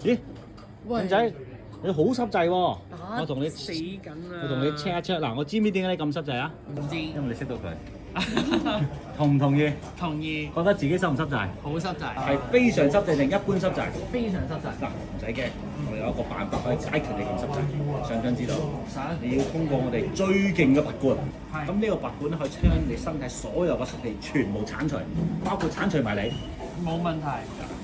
咦，喂靚仔，你好濕滯喎！打我同你死緊啊！我同你 check 一 check 嗱，我知唔知點解你咁濕滯啊？唔知，因為你識到佢，同唔同意？同意，覺得自己濕唔濕滯？好濕滯，係非常濕滯定一般濕滯？非常濕滯。嗱，唔使驚，我哋有一個辦法可以解決你咁濕滯。想唔想知道？想你要通過我哋最勁嘅拔罐，係咁呢個拔罐咧可以將你身體所有嘅濕氣全部剷除，包括剷除埋你。冇問題。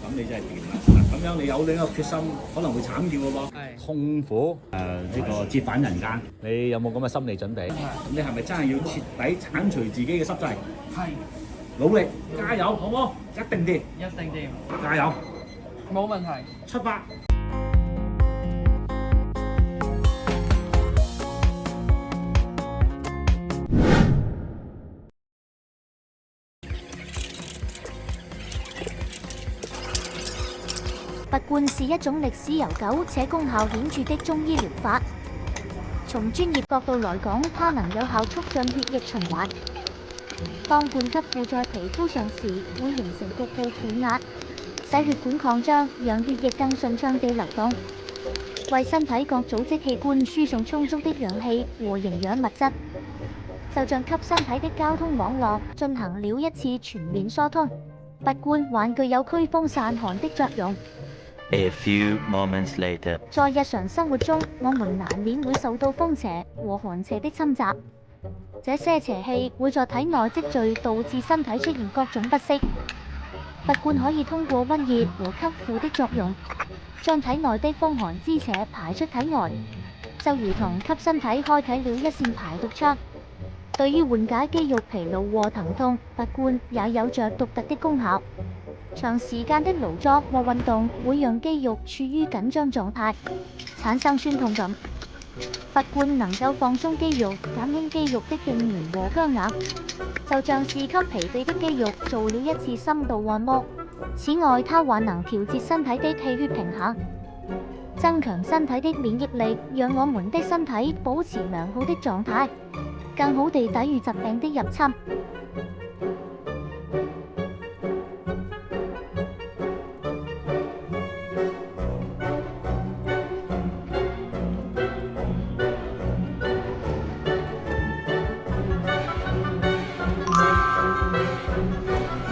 咁你真係掂啦！嗱，咁樣你有呢個決心，可能會慘叫嘅噃。係痛苦呢個折返人間，你有冇咁嘅心理準備？咁你係咪真係要徹底剷除自己嘅濕滯？係，努力加油，好唔好？一定掂，一定掂，加油！冇問題。出發！拔罐是一種歷史悠久且功效顯著的中醫療法。從專業角度來講，它能有效促進血液循環。當罐汁附在皮膚上時，會形成局部負壓，使血管擴張，讓血液更順暢地流動，為身體各組織器官輸送充足的氧氣和營養物質，就像給身體的交通網絡進行了一次全面疏通。拔罐還具有驅風散寒的作用。A few moments later，在日常生活中，我們難免會受到風邪和寒邪的侵襲，這些邪氣會在體內積聚，導致身體出現各種不適。拔罐可以通過溫熱和吸附的作用，將體內的風寒之邪排出體外，就如同給身體開啟了一扇排毒窗。對於緩解肌肉疲勞和疼痛，拔罐也有着獨特的功效。長時間的勞作或運動會讓肌肉處於緊張狀態，產生酸痛感。拔罐能夠放鬆肌肉，減輕肌肉的痙攣和僵硬，就像是給疲憊的肌肉做了一次深度按摩。此外，它還能調節身體的氣血平衡，增強身體的免疫力，讓我們的身體保持良好的狀態，更好地抵禦疾病的入侵。